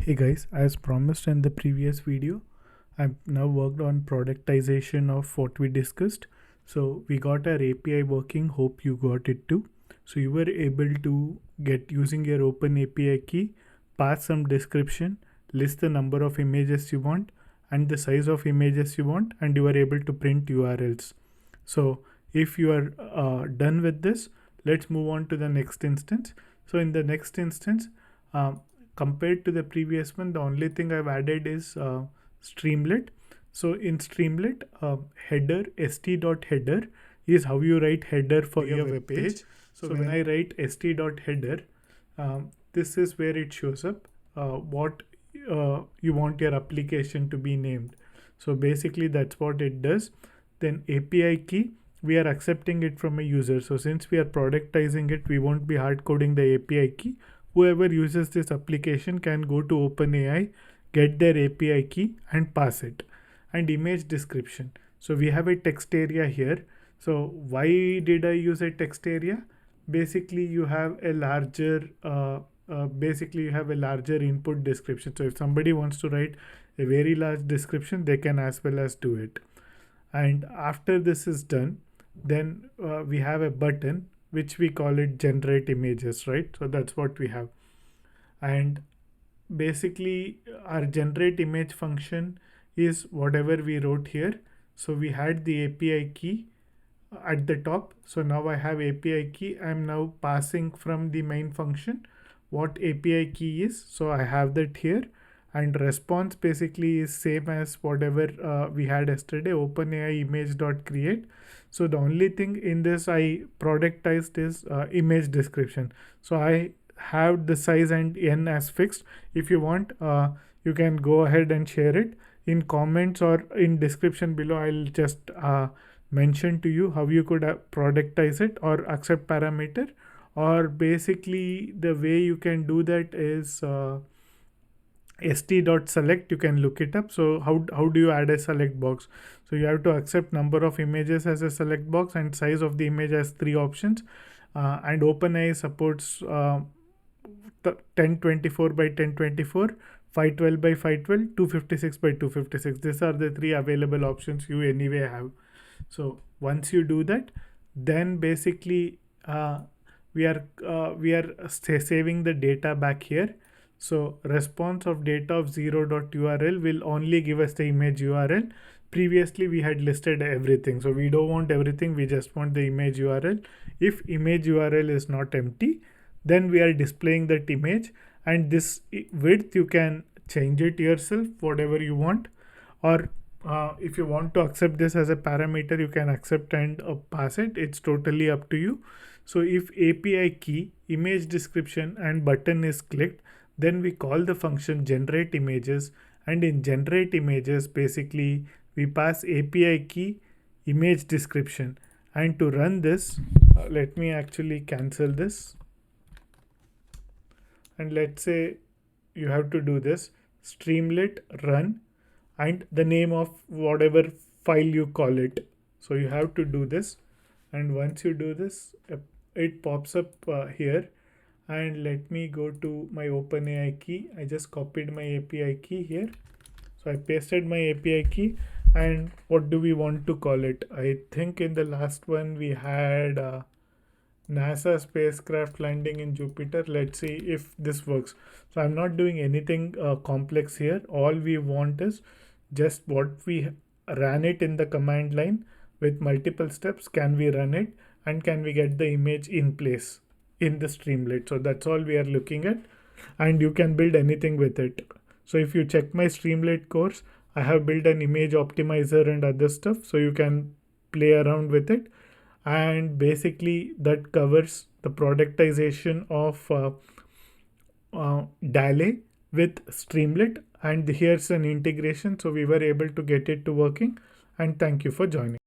Hey guys, as promised in the previous video, I've now worked on productization of what we discussed. So we got our API working, hope you got it too. So you were able to get using your open API key, pass some description, list the number of images you want and the size of images you want, and you are able to print URLs. So if you are done with this, let's move on to the next instance. So in the next instance, compared to the previous one, the only thing I've added is Streamlit. So in Streamlit, header st.header is how you write header for your web page. So when I write st.header, this is where it shows up what you want your application to be named. So basically that's what it does. Then API key, we are accepting it from a user. So since we are productizing it, we won't be hard coding the API key. Whoever uses this application can go to OpenAI, get their API key and pass it. And image description. So we have a text area here. So why did I use a text area? Basically you have a larger input description. So if somebody wants to write a very large description, they can as well as do it. And after this is done, then we have a button which we call it generate images, right? So that's what we have. And basically our generate image function is whatever we wrote here. So we had the API key at the top. So now I have API key. I'm now passing from the main function what API key is. So I have that here. And response basically is same as whatever we had yesterday, OpenAI image.create. So the only thing in this I productized is image description. So I have the size and n as fixed. If you want, you can go ahead and share it in comments or in description below. I'll just mention to you how you could productize it or accept parameter, or basically the way you can do that is st.select. You can look it up. So how do you add a select box? So you have to accept number of images as a select box and size of the image as 3 options, and OpenAI supports 1024 by 1024, 512 by 512, 256 by 256. These are the 3 available options you anyway have. So once you do that, then basically we are saving the data back here. So response of data of 0.url will only give us the image URL. Previously we had listed everything. So we don't want everything. We just want the image URL. If image URL is not empty, then we are displaying that image, and this width you can change it yourself, whatever you want. Or if you want to accept this as a parameter, you can accept and pass it. It's totally up to you. So if API key, image description and button is clicked, then we call the function generate images, and in generate images basically we pass API key, image description. And to run this, let me actually cancel this, and let's say you have to do this Streamlit run and the name of whatever file you call it. So you have to do this, and once you do this, it pops up here. And let me go to my OpenAI key. I just copied my API key here. So I pasted my API key, and what do we want to call it? I think in the last one we had NASA spacecraft landing in Jupiter. Let's see if this works. So I'm not doing anything complex here. All we want is just what we ran it in the command line with multiple steps. Can we run it, and can we get the image in place in the Streamlit? So that's all we are looking at, and you can build anything with it. So if you check my Streamlit course, I have built an image optimizer and other stuff, so you can play around with it. And basically that covers the productization of DALL-E with Streamlit, and here's an integration. So we were able to get it to working, and thank you for joining.